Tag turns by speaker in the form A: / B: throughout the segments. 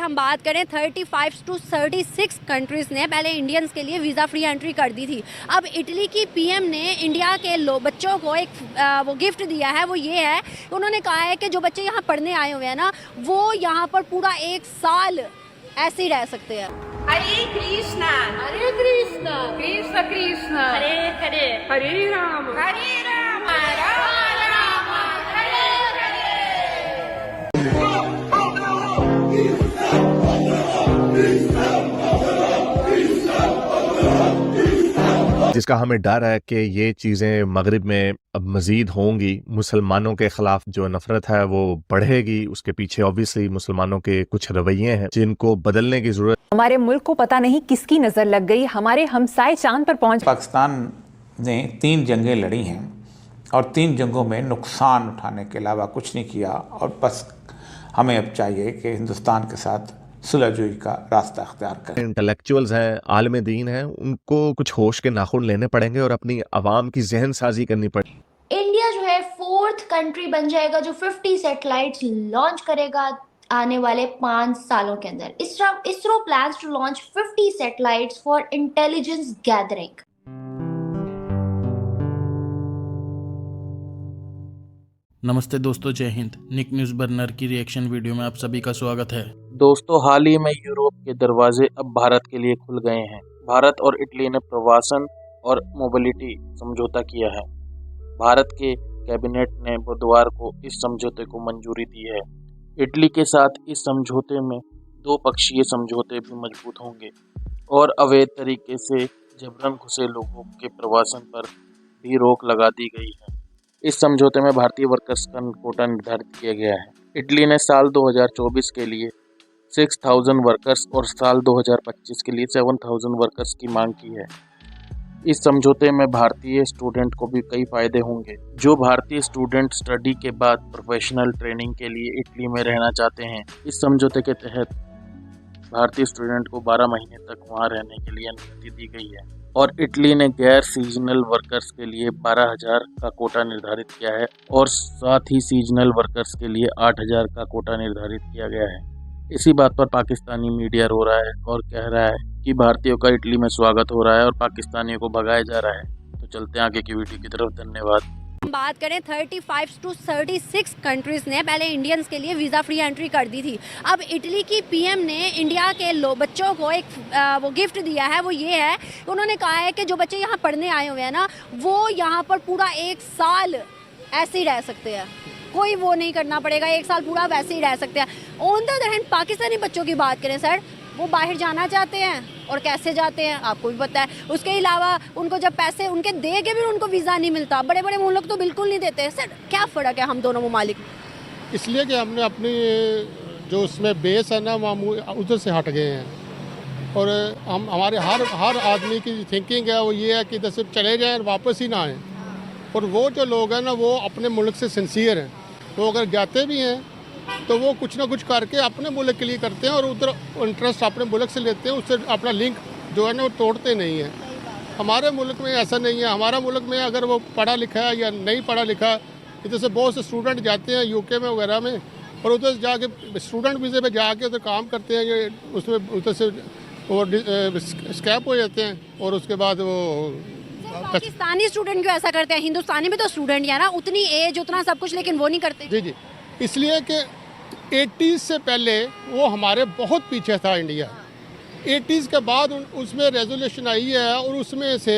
A: हम बात करें 35 to 36 कंट्रीज़ ने पहले इंडियंस के लिए वीज़ा फ्री एंट्री कर दी थी। अब इटली की पीएम ने इंडिया के बच्चों को एक वो गिफ्ट दिया है, वो ये है, उन्होंने कहा है कि जो बच्चे यहाँ पढ़ने आए हुए हैं ना, वो यहाँ पर पूरा 1 साल ऐसे ही रह सकते हैं।
B: हरे कृष्णा
C: हरे कृष्णा
B: कृष्ण कृष्ण
C: हरे हरे
B: हरे राम राम राम हरे
D: जिसका हमें डर है कि ये चीज़ें मगरिब में अब मज़ीद होंगी, मुसलमानों के ख़िलाफ़ जो नफ़रत है वो बढ़ेगी। उसके पीछे ऑब्वियसली मुसलमानों के कुछ रवैये हैं जिनको बदलने की ज़रूरत।
E: हमारे मुल्क को पता नहीं किसकी नज़र लग गई, हमारे हमसाए चांद पर पहुंच।
F: पाकिस्तान ने 3 जंगें लड़ी हैं और 3 जंगों में नुकसान उठाने के अलावा कुछ नहीं किया, और बस हमें अब चाहिए कि हिंदुस्तान के साथ सुलहजोई का रास्ता अख्तियार करें।
D: इंटेलेक्चुअल्स हैं, आलिम दीन हैं, उनको कुछ होश के नाखून लेने पड़ेंगे और अपनी आवाम की जहन साजी करनी पड़ेगी।
G: इंडिया जो है 4th कंट्री बन जाएगा जो 50 सैटेलाइट्स लॉन्च करेगा आने वाले 5 सालों के अंदर। ISRO plans to launch 50 satellites for intelligence gathering.
H: नमस्ते दोस्तों, जय हिंद। निक न्यूज़ बर्नर की रिएक्शन वीडियो में आप सभी का स्वागत है।
I: दोस्तों, हाल ही में यूरोप के दरवाजे अब भारत के लिए खुल गए हैं। भारत और इटली ने प्रवासन और मोबिलिटी समझौता किया है। भारत के कैबिनेट ने बुधवार को इस समझौते को मंजूरी दी है। इटली के साथ इस समझौते में 2 पक्षीय समझौते भी मजबूत होंगे और अवैध तरीके से जबरन घुसे लोगों के प्रवासन पर भी रोक लगा दी गई है। इस समझौते में भारतीय वर्कर्स का कोटा निर्धारित किया गया है। इटली ने साल 2024 के लिए 6000 वर्कर्स और साल 2025 के लिए 7000 वर्कर्स की मांग की है। इस समझौते में भारतीय स्टूडेंट को भी कई फायदे होंगे। जो भारतीय स्टूडेंट स्टडी के बाद प्रोफेशनल ट्रेनिंग के लिए इटली में रहना चाहते हैं, इस समझौते के तहत भारतीय स्टूडेंट को 12 महीने तक वहां रहने के लिए अनुमति दी गई है। और इटली ने गैर सीजनल वर्कर्स के लिए 12000 का कोटा निर्धारित किया है और साथ ही सीजनल वर्कर्स के लिए 8000 का कोटा निर्धारित किया गया है। इसी बात पर पाकिस्तानी मीडिया रो रहा है और कह रहा है कि भारतीयों का इटली में स्वागत हो रहा है और पाकिस्तानियों को भगाया जा रहा है। तो चलते हैं आगे की वीडियो की तरफ। धन्यवाद।
A: हम बात करें 35 to 36 कंट्रीज़ ने पहले इंडियंस के लिए वीज़ा फ्री एंट्री कर दी थी। अब इटली की पीएम ने इंडिया के बच्चों को एक वो गिफ्ट दिया है, वो ये है, उन्होंने कहा है कि जो बच्चे यहाँ पढ़ने आए हुए हैं ना, वो यहाँ पर पूरा 1 साल ऐसे ही रह सकते हैं। कोई वो नहीं करना पड़ेगा, 1 साल पूरा वैसे ही रह सकते हैं। On the other hand Pakistani बच्चों की बात करें सर, वो बाहर जाना चाहते हैं और कैसे जाते हैं आपको भी पता है। उसके अलावा उनको जब पैसे उनके दे के भी उनको वीज़ा नहीं मिलता। बड़े बड़े मुल्क तो बिल्कुल नहीं देते। सर क्या फ़र्क है हम दोनों ममालिक में?
J: इसलिए कि हमने अपनी जो उसमें बेस है ना, मामूल उधर से हट गए हैं। और हम हमारे हर आदमी की थिंकिंग है वो ये है कि जैसे चले जाएँ वापस ही ना आएँ। और वो जो लोग हैं ना, वो अपने मुल्क से सिंसियर हैं। तो अगर जाते भी हैं तो वो कुछ ना कुछ करके अपने मुल्क के लिए करते हैं और उधर इंटरेस्ट अपने मुल्क से लेते हैं, उससे अपना लिंक जो है ना वो तोड़ते नहीं हैं। हमारे मुल्क में ऐसा नहीं है। हमारा मुल्क में अगर वो पढ़ा लिखा है या नहीं पढ़ा लिखा, इधर से बहुत से स्टूडेंट जाते हैं यूके में वगैरह में, और उधर जाके स्टूडेंट वीज़े पे जाके उधर काम करते हैं, ये उसमें उधर से वो स्कैप हो जाते हैं और उसके बाद वो
A: पाकिस्तानी स्टूडेंट क्यों ऐसा करते हैं? हिंदुस्तानी भी तो स्टूडेंट है ना, उतनी एज उतना सब कुछ, लेकिन वो नहीं करते।
J: जी, इसलिए कि 80s से पहले वो हमारे बहुत पीछे था इंडिया। 80s के बाद उसमें रेजोल्यूशन आई है और उसमें से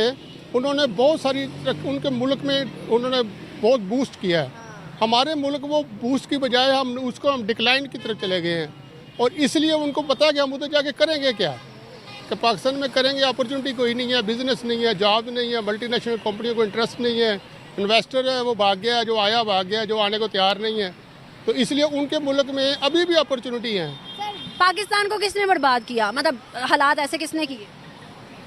J: उन्होंने बहुत सारी उनके मुल्क में उन्होंने बहुत बूस्ट किया है। हमारे मुल्क वो बूस्ट की बजाय हम डिक्लाइन की तरफ चले गए हैं। और इसलिए उनको पता है कि हम उधर जाके करेंगे क्या, कि पाकिस्तान में करेंगे अपॉर्चुनिटी कोई नहीं है, बिजनेस नहीं है, जॉब नहीं है, मल्टीनेशनल कंपनियों को इंटरेस्ट नहीं है, इन्वेस्टर है वो भाग गया, जो आया भाग गया, जो आने को तैयार नहीं है। तो इसलिए उनके मुल्क में अभी भी अपॉर्चुनिटी है।
A: पाकिस्तान को किसने बर्बाद किया? मतलब हालात ऐसे किसने किए?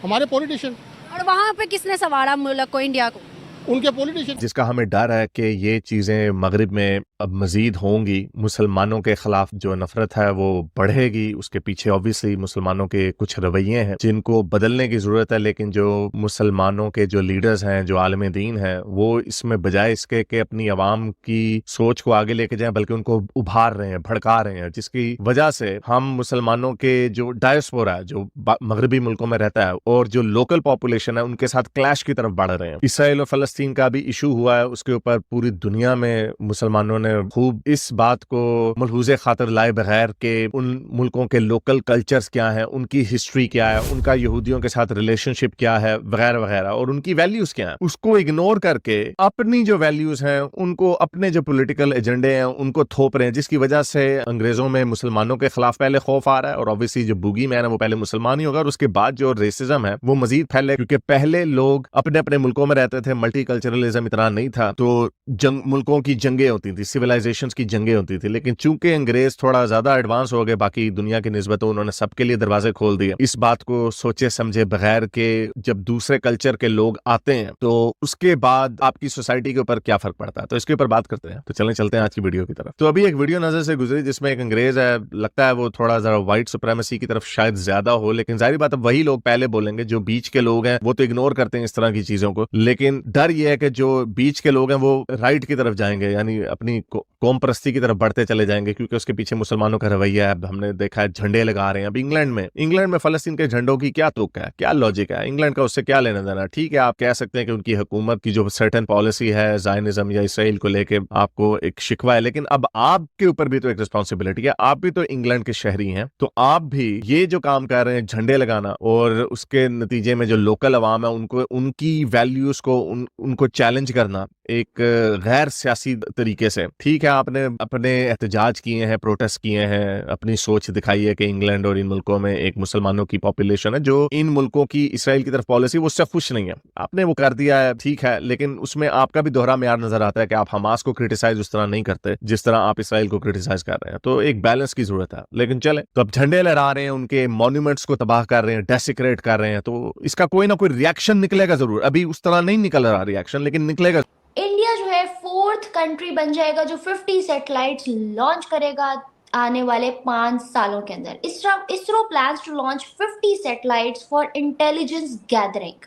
J: हमारे पॉलिटिशियन।
A: और वहाँ पे किसने संवारा मुल्क को, इंडिया को?
J: उनके पॉलिटिशियन।
D: जिसका हमें डर है कि ये चीज़ें मगरिब में अब मजीद होंगी, मुसलमानों के खिलाफ जो नफरत है वो बढ़ेगी। उसके पीछे ऑब्वियसली मुसलमानों के कुछ रवैये हैं जिनको बदलने की जरूरत है, लेकिन जो मुसलमानों के जो लीडर्स हैं, जो आलम दीन हैं, वो इसमें बजाय इसके कि अपनी आवाम की सोच को आगे लेके जाएं, बल्कि उनको उभार रहे हैं, भड़का रहे हैं, जिसकी वजह से हम मुसलमानों के जो डायस्पोरा है, जो मगरबी मुल्कों में रहता है, और जो लोकल पॉपुलेशन है, उनके साथ क्लैश की तरफ बढ़ रहे हैं। इसराइल और फलस्तीन का भी इशू हुआ है, उसके ऊपर पूरी दुनिया में मुसलमानों ने खूब इस बात को मलहूज़े खातिर लाए बगैर के उन मुल्कों के लोकल कल्चर्स क्या हैं, उनकी हिस्ट्री क्या है, उनका यहूदियों के साथ रिलेशनशिप क्या है, वगैरह वगैरह, और उनकी वैल्यूज क्या है, उसको इग्नोर करके अपनी जो वैल्यूज हैं, उनको अपने जो पॉलिटिकल एजेंडे हैं उनको थोप रहे हैं, जिसकी वजह से अंग्रेजों में मुसलमानों के खिलाफ पहले खौफ आ रहा है, और ऑब्वियसली जो बूगी मैन है वो पहले मुसलमान ही होगा, और उसके बाद जो रेसिज्म है वो मजीद फैले, क्योंकि पहले लोग अपने अपने मुल्कों में रहते थे, मल्टीकल्चरलिज्म इतना नहीं था, तो मुल्कों की जंगें होती थी, सिविलाइजेशंस की जंगें होती थी। लेकिन चूंकि अंग्रेज थोड़ा ज्यादा एडवांस हो गए बाकी दुनिया की निस्बत, उन्होंने सबके लिए दरवाजे खोल दिए। इस बात को सोचे समझे बगैर के जब दूसरे कल्चर के लोग आते हैं तो उसके बाद आपकी सोसाइटी के ऊपर क्या फर्क पड़ता है, तो इसके ऊपर बात करते हैं। तो चलते हैं आज की वीडियो की तरफ। तो अभी एक वीडियो नजर से गुजरी जिसमें एक अंग्रेज है, लगता है वो थोड़ा जरा व्हाइट सुप्रीमेसी की तरफ शायद ज्यादा हो, लेकिन जाहिर बात अब वही लोग पहले बोलेंगे, जो बीच के लोग हैं वो तो इग्नोर करते हैं इस तरह की चीजों को, लेकिन डर ये है कि जो बीच के लोग हैं वो राइट की तरफ जाएंगे, यानी अपनी कौम परस्ती की तरफ बढ़ते चले जाएंगे, क्योंकि उसके पीछे मुसलमानों का रवैया है। हमने देखा है झंडे लगा रहे हैं। अब इंग्लैंड में फलस्तीन के झंडों की क्या तुक है, क्या लॉजिक है, इंग्लैंड का उससे क्या लेना देना। ठीक है, आप कह सकते हैं कि उनकी हुकूमत की जो सर्टेन पॉलिसी है ज़ायनिज़्म या इसराइल को लेके आपको एक शिकवा है, लेकिन अब आपके ऊपर भी तो एक रिस्पॉन्सिबिलिटी है, आप भी तो इंग्लैंड के शहरी हैं, तो आप भी ये जो काम कर रहे हैं झंडे लगाना, और उसके नतीजे में जो लोकल अवाम है उनको उनकी वैल्यूज को उनको चैलेंज करना एक गैर सियासी तरीके से। ठीक है, आपने अपने एहतजाज किए हैं, प्रोटेस्ट किए हैं, अपनी सोच दिखाई है कि इंग्लैंड और इन मुल्कों में एक मुसलमानों की पॉपुलेशन है जो इन मुल्कों की इसराइल की तरफ पॉलिसी वो उससे खुश नहीं है, आपने वो कर दिया है, ठीक है, लेकिन उसमें आपका भी दोहरा म्यार नजर आता है कि आप हमास को क्रिटिसाइज उस तरह नहीं करते जिस तरह आप इसराइल को क्रिटिसाइज कर रहे हैं। तो एक बैलेंस की जरूरत है। लेकिन चले, तो अब झंडे लहरा रहे हैं, उनके मॉन्यूमेंट्स को तबाह कर रहे हैं, डेसिक्रेट कर रहे हैं, तो इसका कोई ना कोई रिएक्शन निकलेगा जरूर। अभी उस तरह नहीं निकल रहा रिएक्शन, लेकिन निकलेगा।
G: इंडिया जो है 4th कंट्री बन जाएगा जो 50 सैटेलाइट्स लॉन्च करेगा आने वाले 5 सालों के अंदर। ISRO plans to launch 50 satellites for intelligence gathering.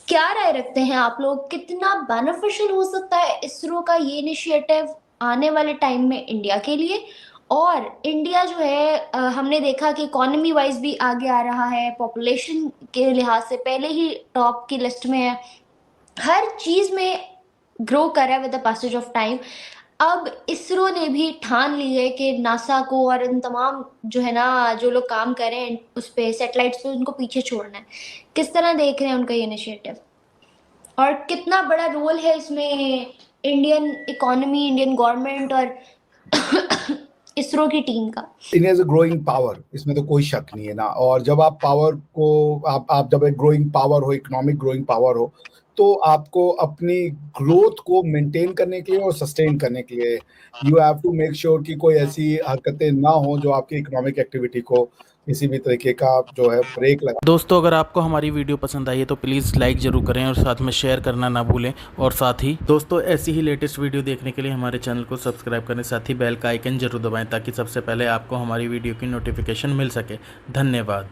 G: क्या राय रखते हैं आप लोग, कितना बेनिफिशियल हो सकता है इसरो का ये इनिशिएटिव आने वाले टाइम में इंडिया के लिए? और इंडिया जो है हमने देखा कि इकोनॉमी वाइज भी आगे आ रहा है, पॉपुलेशन के लिहाज से पहले ही टॉप की लिस्ट में है, हर चीज़ में ग्रो कर रहा है with the passage of time. अब इसरो ने भी ठान ली है कि नासा को और इन तमाम जो है ना जो लोग काम कर रहे हैं उस पे सेटेलाइट्स पे, उनको पीछे छोड़ना है। किस तरह देख रहे हैं उनका ये इनिशिएटिव, और कितना बड़ा रोल है इसमें इंडियन इकोनॉमी, इंडियन गवर्नमेंट और इसरो की टीम का?
K: India is a growing power, इसमें तो कोई शक नहीं है ना। और जब आप पावर को आप जब एक ग्रोइंग पावर हो, इकोनॉमिक ग्रोइंग पावर हो, तो आपको अपनी ग्रोथ को मेंटेन करने के लिए और सस्टेन करने के लिए you have to make sure कि कोई ऐसी हरकतें ना हो जो आपकी इकोनॉमिक एक्टिविटी को किसी भी तरीके का जो है ब्रेक लगा।
H: दोस्तों, अगर आपको हमारी वीडियो पसंद आई है तो प्लीज़ लाइक ज़रूर करें और साथ में शेयर करना ना भूलें। और साथ ही दोस्तों, ऐसी ही लेटेस्ट वीडियो देखने के लिए हमारे चैनल को सब्सक्राइब करें, साथ ही बेल का आइकन जरूर दबाएं ताकि सबसे पहले आपको हमारी वीडियो की नोटिफिकेशन मिल सके। धन्यवाद।